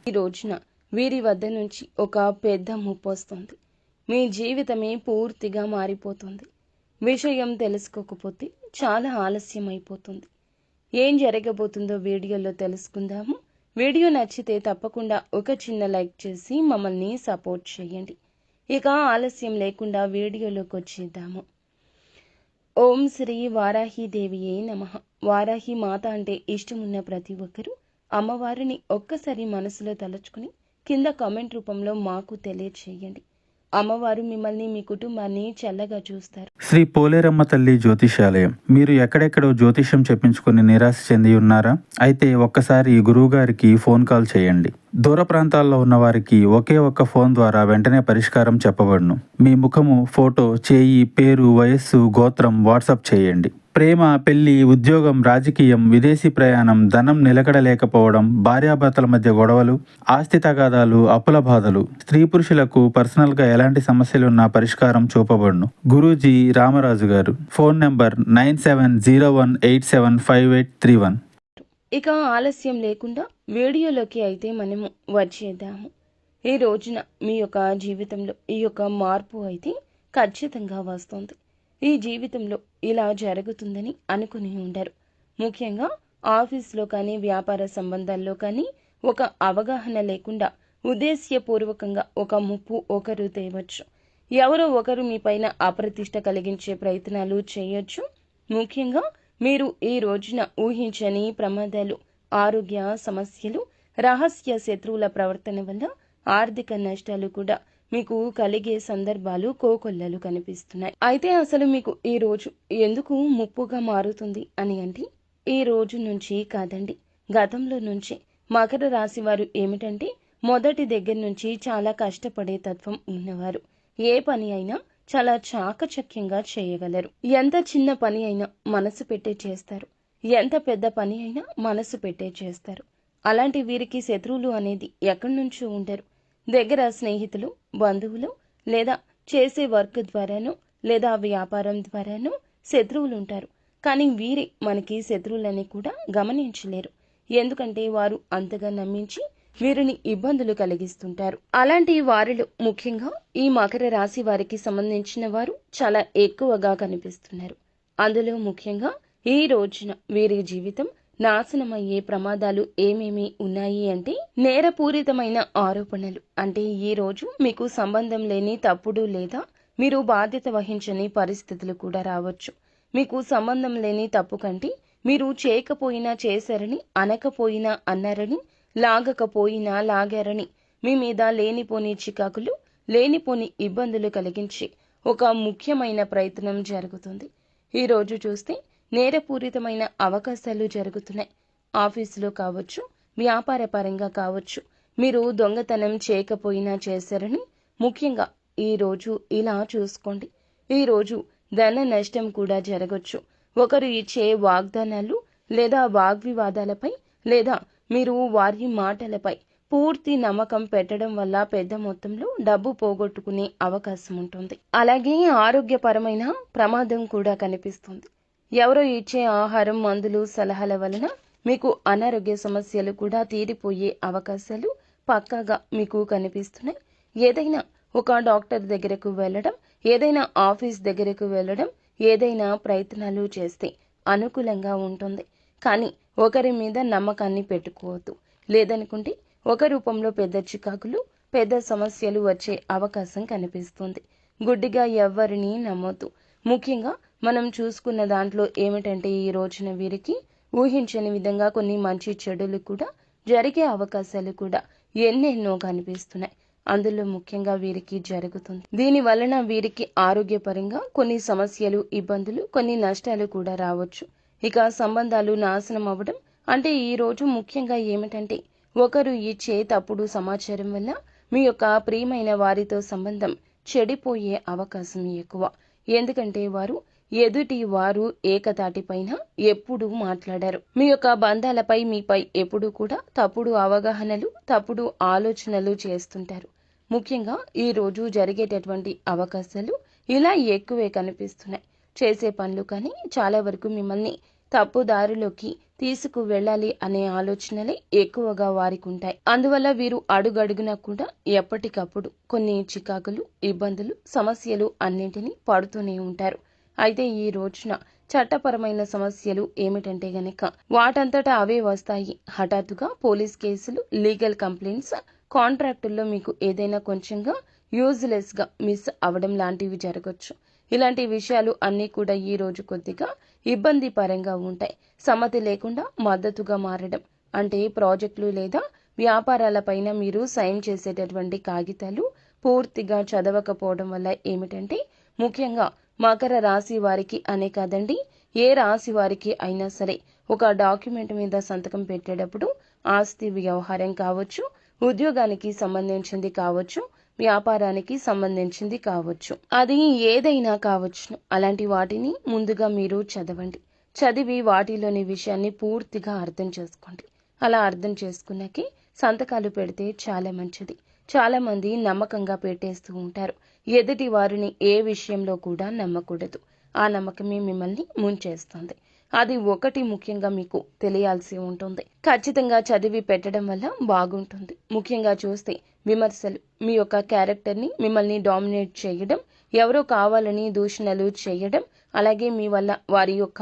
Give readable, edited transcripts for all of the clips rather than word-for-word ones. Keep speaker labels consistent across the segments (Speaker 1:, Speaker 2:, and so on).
Speaker 1: ఈ రోజున వీరి వద్ద నుంచి ఒక పెద్ద ముప్పు వస్తుంది. మీ జీవితమే పూర్తిగా మారిపోతుంది. విషయం తెలుసుకోకపోతే చాలా ఆలస్యం అయిపోతుంది. ఏం జరగబోతుందో వీడియోలో తెలుసుకుందాము. వీడియో నచ్చితే తప్పకుండా ఒక చిన్న లైక్ చేసి మమ్మల్ని సపోర్ట్ చేయండి. ఇక ఆలస్యం లేకుండా వీడియోలోకి వచ్చేద్దాము. ఓం శ్రీ వారాహీదేవియే నమః. వారాహి మాత అంటే ఇష్టమున్న ప్రతి ఒక్కరూ అమ్మవారిని ఒక్కసారి మనసులో తలుచుకుని కింద కామెంట్ రూపంలో మాకు తెలియచేయండి. అమ్మవారు మిమ్మల్ని మీ కుటుంబాన్ని చల్లగా చూస్తారు.
Speaker 2: శ్రీ పోలేరమ్మ తల్లి జ్యోతిషాలయం. మీరు ఎక్కడెక్కడో జ్యోతిష్యం చెప్పించుకుని నిరాశ చెంది ఉన్నారా? అయితే ఒక్కసారి గురువు గారికి ఫోన్ కాల్ చేయండి. దూర ప్రాంతాల్లో ఉన్న వారికి ఒకే ఒక్క ఫోన్ ద్వారా వెంటనే పరిష్కారం చెప్పబడును. మీ ముఖము, ఫోటో, చేయి, పేరు, వయస్సు, గోత్రం వాట్సాప్ చేయండి. ప్రేమ, పెళ్లి, ఉద్యోగం, రాజకీయం, విదేశీ ప్రయాణం, ధనం నిలకడలేకపోవడం, భార్యాభర్తల మధ్య గొడవలు, ఆస్తి తగాదాలు, అప్పుల బాధలు, స్త్రీ పురుషులకు పర్సనల్గా ఎలాంటి సమస్యలున్నా పరిష్కారం చూపబడును. గురూజీ రామరాజు గారు. Phone number 9701875831.
Speaker 1: ఇక ఆలస్యం లేకుండా వీడియోలోకి అయితే మనము వచ్చేద్దాము. ఈ రోజున మీ యొక్క జీవితంలో ఈ యొక్క మార్పు అయితే ఖచ్చితంగా వస్తుంది. ఈ జీవితంలో ఇలా జరుగుతుందని అనుకుని ఉండరు. ముఖ్యంగా ఆఫీస్లో కానీ వ్యాపార సంబంధాల్లో కానీ ఒక అవగాహన లేకుండా ఉద్దేశ్యపూర్వకంగా ఒక ముప్పు ఒకరు తేవచ్చు. ఎవరో ఒకరు మీ పైన అప్రతిష్ట కలిగించే ప్రయత్నాలు చేయొచ్చు. ముఖ్యంగా మీరు ఈ రోజున ఊహించని ప్రమాదాలు, ఆరోగ్య సమస్యలు, రహస్య శత్రువుల ప్రవర్తన వల్ల ఆర్థిక నష్టాలు కూడా మీకు కలిగే సందర్భాలు కోకొల్లలు కనిపిస్తున్నాయి. అయితే అసలు మీకు ఈ రోజు ఎందుకు ముప్పుగా మారుతుంది అని అంటే, ఈ రోజు నుంచి కాదండి, గతంలో నుంచి మకర రాశి వారు ఏమిటంటే మొదటి దగ్గర నుంచి చాలా కష్టపడే తత్వం ఉన్నవారు. ఏ పని అయినా చాలా చాకచక్యంగా చేయగలరు. ఎంత చిన్న పని అయినా మనసు పెట్టే చేస్తారు. ఎంత పెద్ద పని అయినా మనసు పెట్టే చేస్తారు. అలాంటి వీరికి శత్రువులు అనేది ఎక్కడి నుంచో ఉండరు. దగ్గర స్నేహితులు, బంధువులు, లేదా చేసే వర్క్ ద్వారానో లేదా వ్యాపారం ద్వారానో శత్రువులు ఉంటారు. కానీ వీరే మనకి శత్రువులని కూడా గమనించలేరు. ఎందుకంటే వారు అంతగా నమ్మించి వీరిని ఇబ్బందులు కలిగిస్తుంటారు. అలాంటి వారిలో ముఖ్యంగా ఈ మకర రాశి వారికి సంబంధించిన వారు చాలా ఎక్కువగా కనిపిస్తున్నారు. అందులో ముఖ్యంగా ఈ రోజున వీరి జీవితం నాశనమయ్యే ప్రమాదాలు ఏమేమి ఉన్నాయి అంటే, నేరపూరితమైన ఆరోపణలు. అంటే ఈ రోజు మీకు సంబంధం లేని తప్పుడు లేదా మీరు బాధ్యత వహించని పరిస్థితులు కూడా రావచ్చు. మీకు సంబంధం లేని తప్పు కంటే మీరు చేయకపోయినా చేశారని, అనకపోయినా అన్నారని, లాగకపోయినా లాగారని మీ మీద లేనిపోని చికాకులు, లేనిపోని ఇబ్బందులు కలిగించి ఒక ముఖ్యమైన ప్రయత్నం జరుగుతుంది. ఈ రోజు చూస్తే నేరపూరితమైన అవకాశాలు జరుగుతున్నాయి. ఆఫీసులో కావచ్చు, వ్యాపార పరంగా కావచ్చు, మీరు దొంగతనం చేయకపోయినా చేశారని. ముఖ్యంగా ఈరోజు ఇలా చూసుకోండి. ఈరోజు ధన నష్టం కూడా జరగచ్చు. ఒకరు ఇచ్చే వాగ్దానాలు లేదా వాగ్వివాదాలపై లేదా మీరు వారి మాటలపై పూర్తి నమ్మకం పెట్టడం వల్ల పెద్ద మొత్తంలో డబ్బు పోగొట్టుకునే అవకాశం ఉంటుంది. అలాగే ఆరోగ్యపరమైన ప్రమాదం కూడా కనిపిస్తుంది. ఎవరో ఇచ్చే ఆహారం, మందులు, సలహాల వలన మీకు అనారోగ్య సమస్యలు కూడా తీరిపోయే అవకాశాలు పక్కాగా మీకు కనిపిస్తున్నాయి. ఏదైనా ఒక డాక్టర్ దగ్గరకు వెళ్ళడం, ఏదైనా ఆఫీస్ దగ్గరకు వెళ్ళడం, ఏదైనా ప్రయత్నాలు చేస్తే అనుకూలంగా ఉంటుంది. కానీ ఒకరి మీద నమ్మకాన్ని పెట్టుకోవద్దు. లేదనుకుంటే ఒక రూపంలో పెద్ద చికాకులు, పెద్ద సమస్యలు వచ్చే అవకాశం కనిపిస్తుంది. గుడ్డిగా ఎవ్వరిని నమ్మొద్దు. ముఖ్యంగా మనం చూసుకున్న దాంట్లో ఏమిటంటే, ఈ రోజున వీరికి ఊహించని విధంగా కొన్ని మంచి చెడులు కూడా జరిగే అవకాశాలు కూడా ఎన్నెన్నో కనిపిస్తున్నాయి. అందులో ముఖ్యంగా వీరికి జరుగుతుంది. దీని వలన వీరికి ఆరోగ్యపరంగా కొన్ని సమస్యలు, ఇబ్బందులు, కొన్ని నష్టాలు కూడా రావచ్చు. ఇక సంబంధాలు నాశనం అవ్వడం అంటే, ఈ రోజు ముఖ్యంగా ఏమిటంటే, ఒకరు ఇచ్చే తప్పుడు సమాచారం వల్ల మీ యొక్క ప్రియమైన వారితో సంబంధం చెడిపోయే అవకాశం ఎక్కువ. ఎందుకంటే ఎదుటి వారు ఏకతాటిపైన ఎప్పుడూ మాట్లాడారు. మీ యొక్క బంధాలపై, మీపై ఎప్పుడూ కూడా తప్పుడు అవగాహనలు, తప్పుడు ఆలోచనలు చేస్తుంటారు. ముఖ్యంగా ఈ రోజు జరిగేటటువంటి అవకాశాలు ఇలా ఎక్కువే కనిపిస్తున్నాయి. చేసే పనులు కానీ చాలా వరకు మిమ్మల్ని తప్పుదారిలోకి తీసుకు వెళ్ళాలి అనే ఆలోచనలే ఎక్కువగా వారికి ఉంటాయి. అందువల్ల వీరు అడుగడుగునా కూడా ఎప్పటికప్పుడు కొన్ని చికాకులు, ఇబ్బందులు, సమస్యలు అన్నింటినీ పడుతూనే ఉంటారు. అయితే ఈ రోజున చట్టపరమైన సమస్యలు ఏమిటంటే గనక వాటంతటా అవే వస్తాయి. హఠాత్తుగా పోలీస్ కేసులు, లీగల్ కంప్లైంట్స్, కాంట్రాక్టుల్లో మీకు ఏదైనా కొంచెంగా యూజ్లెస్ గా మిస్ అవడం లాంటివి జరగచ్చు. ఇలాంటి విషయాలు అన్నీ కూడా ఈ రోజు కొద్దిగా ఇబ్బంది పరంగా ఉంటాయి. సమ్మతి లేకుండా మద్దతుగా మారడం అంటే ప్రాజెక్టులు లేదా వ్యాపారాలపైన మీరు సైన్ చేసేటటువంటి కాగితాలు పూర్తిగా చదవకపోవడం వల్ల ఏమిటంటే ముఖ్యంగా మకర రాశి వారికి అనే కాదండి, ఏ రాశి వారికి అయినా సరే ఒక డాక్యుమెంట్ మీద సంతకం పెట్టేటప్పుడు ఆస్తి వ్యవహారం కావచ్చు, ఉద్యోగానికి సంబంధించింది కావచ్చు, వ్యాపారానికి సంబంధించింది కావచ్చు, అది ఏదైనా కావచ్చు. అలాంటి వాటిని ముందుగా మీరు చదవండి. చదివి వాటిలోని విషయాన్ని పూర్తిగా అర్థం చేసుకోండి. అలా అర్థం చేసుకున్నాకే సంతకాలు పెడితే చాలా మంచిది. చాలా మంది నమ్మకంగా పెట్టేస్తూ ఉంటారు. ఎదుటి వారిని ఏ విషయంలో కూడా నమ్మకూడదు. ఆ నమ్మకమే మిమ్మల్ని ముంచేస్తుంది. అది ఒకటి ముఖ్యంగా మీకు తెలియాల్సి ఉంటుంది. ఖచ్చితంగా చదివి పెట్టడం వల్ల బాగుంటుంది. ముఖ్యంగా చూస్తే విమర్శలు మీ యొక్క క్యారెక్టర్ని మిమ్మల్ని డామినేట్ చేయడం, ఎవరో కావాలని దూషణలు చేయడం, అలాగే మీ వల్ల వారి యొక్క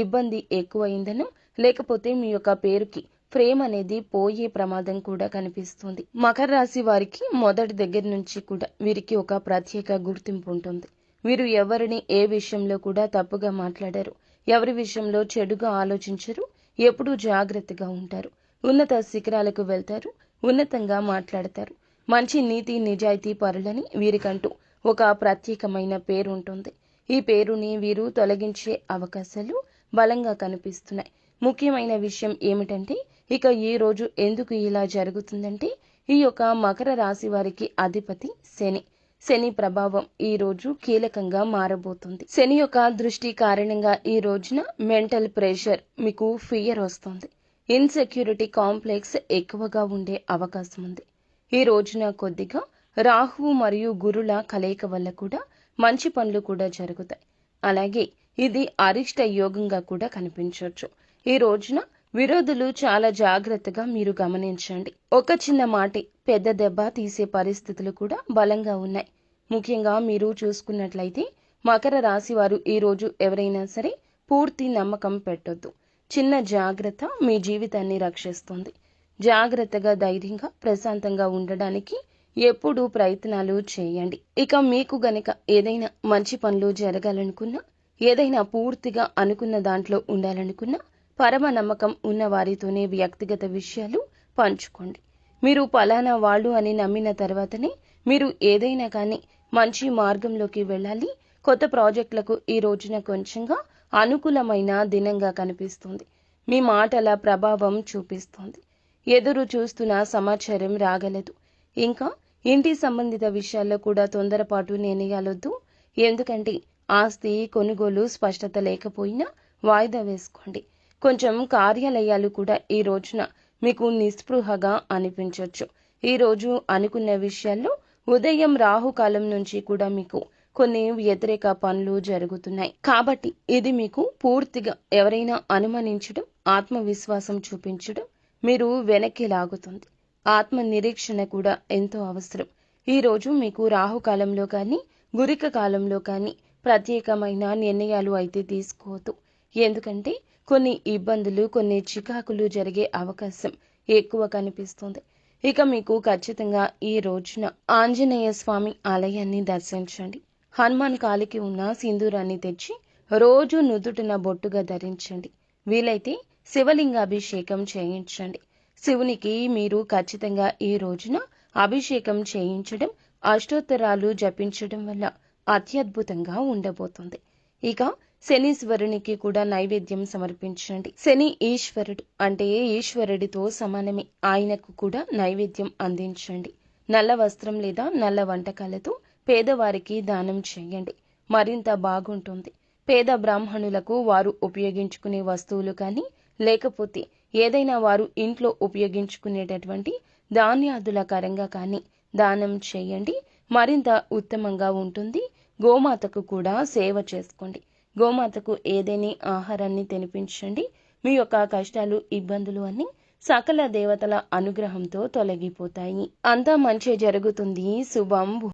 Speaker 1: ఇబ్బంది ఎక్కువైందనో లేకపోతే మీ యొక్క పేరుకి ఫ్రేమ్ అనేది పోయే ప్రమాదం కూడా కనిపిస్తుంది. మకర రాశి వారికి మొదటి దగ్గర నుంచి కూడా వీరికి ఒక ప్రత్యేక గుర్తింపు ఉంటుంది. వీరు ఎవరిని ఏ విషయంలో కూడా తప్పుగా మాట్లాడారు, ఎవరి విషయంలో చెడుగా ఆలోచించరు, ఎప్పుడూ జాగ్రత్తగా ఉంటారు. ఉన్నత శిఖరాలకు వెళ్తారు, ఉన్నతంగా మాట్లాడతారు. మంచి నీతి నిజాయితీ పరులని వీరికంటూ ఒక ప్రత్యేకమైన పేరు ఉంటుంది. ఈ పేరుని వీరు తొలగించే అవకాశాలు బలంగా కనిపిస్తున్నాయి. ముఖ్యమైన విషయం ఏమిటంటే ఇక ఈ రోజు ఎందుకు ఇలా జరుగుతుందంటే ఈ యొక్క మకర రాశి వారికి అధిపతి శని. శని ప్రభావం ఈ రోజు కీలకంగా మారబోతుంది. శని యొక్క దృష్టి కారణంగా ఈ రోజున మెంటల్ ప్రెషర్, మీకు ఫియర్ వస్తుంది. ఇన్సెక్యూరిటీ కాంప్లెక్స్ ఎక్కువగా ఉండే అవకాశం ఉంది. ఈ రోజున కొద్దిగా రాహువు మరియు గురుల కలయిక వల్ల కూడా మంచి పనులు కూడా జరుగుతాయి. అలాగే ఇది అరిష్ట యోగంగా కూడా కనిపించవచ్చు. ఈ రోజున విరోధులు చాలా జాగ్రత్తగా మీరు గమనించండి. ఒక చిన్న మాటే పెద్ద దెబ్బ తీసే పరిస్థితులు కూడా బలంగా ఉన్నాయి. ముఖ్యంగా మీరు చూసుకున్నట్లయితే మకర రాశి వారు ఈ రోజు ఎవరైనా సరే పూర్తి నమ్మకం పెట్టొద్దు. చిన్న జాగ్రత్త మీ జీవితాన్ని రక్షిస్తుంది. జాగ్రత్తగా, ధైర్యంగా, ప్రశాంతంగా ఉండడానికి ఎప్పుడూ ప్రయత్నాలు చేయండి. ఇక మీకు గనక ఏదైనా మంచి పనులు జరగాలనుకున్నా, ఏదైనా పూర్తిగా అనుకున్న దాంట్లో ఉండాలనుకున్నా పరమ నమ్మకం ఉన్న వారితోనే వ్యక్తిగత విషయాలు పంచుకోండి. మీరు పలానా వాళ్ళు అని నమ్మిన తర్వాతనే మీరు ఏదైనా కానీ మంచి మార్గంలోకి వెళ్ళాలి. కొత్త ప్రాజెక్టులకు ఈ రోజున కొంచెంగా అనుకూలమైన దినంగా కనిపిస్తుంది. మీ మాటల ప్రభావం చూపిస్తుంది. ఎదురు చూస్తున్న సమాచారం రాగలదు. ఇంకా ఇంటి సంబంధిత విషయాల్లో కూడా తొందరపాటు నిర్ణయాలొద్దు. ఎందుకంటే ఆస్తి కొనుగోలు స్పష్టత లేకపోయినా వాయిదా వేసుకోండి. కొంచెం కార్యాలయాలు కూడా ఈ రోజున మీకు నిస్పృహగా అనిపించవచ్చు. ఈ రోజు అనుకున్న విషయాల్లో ఉదయం రాహుకాలం నుంచి కూడా మీకు కొన్ని వ్యతిరేక పనులు జరుగుతున్నాయి. కాబట్టి ఇది మీకు పూర్తిగా ఎవరైనా అనుమానించడం, ఆత్మవిశ్వాసం చూపించడం మీరు వెనక్కి లాగుతుంది. ఆత్మ నిరీక్షణ కూడా ఎంతో అవసరం. ఈ రోజు మీకు రాహుకాలంలో కానీ గురిక కాలంలో కానీ ప్రత్యేకమైన నిర్ణయాలు అయితే తీసుకోవద్దు. ఎందుకంటే కొన్ని ఇబ్బందులు, కొన్ని చికాకులు జరిగే అవకాశం ఎక్కువ కనిపిస్తుంది. ఇక మీకు ఖచ్చితంగా ఈ రోజున ఆంజనేయ స్వామి ఆలయాన్ని దర్శించండి. హనుమాన్ కాలికి ఉన్న సింధూరాన్ని తెచ్చి రోజు నుదుటిన బొట్టుగా ధరించండి. వీలైతే శివలింగాభిషేకం చేయించండి. శివునికి మీరు ఖచ్చితంగా ఈ రోజున అభిషేకం చేయించడం, అష్టోత్తరాలు జపించడం వల్ల అత్యద్భుతంగా ఉండబోతుంది. ఇక శనీశ్వరునికి కూడా నైవేద్యం సమర్పించండి. శని ఈశ్వరుడు అంటే ఈశ్వరుడితో సమానమే. ఆయనకు కూడా నైవేద్యం అందించండి. నల్ల వస్త్రం లేదా నల్ల వంటకాలతో పేదవారికి దానం చేయండి. మరింత బాగుంటుంది. పేద బ్రాహ్మణులకు వారు ఉపయోగించుకునే వస్తువులు కానీ లేకపోతే ఏదైనా వారు ఇంట్లో ఉపయోగించుకునేటటువంటి ధాన్యాదుల కరంగా కానీ దానం చేయండి. మరింత ఉత్తమంగా ఉంటుంది. గోమాతకు కూడా సేవ చేసుకోండి. గోమాతకు ఏదేని ఆహారాన్ని తినిపించండి. మీ యొక్క కష్టాలు, ఇబ్బందులు అన్నీ సకల దేవతల అనుగ్రహంతో తొలగిపోతాయి. అంతా మంచి జరుగుతుంది. శుభం.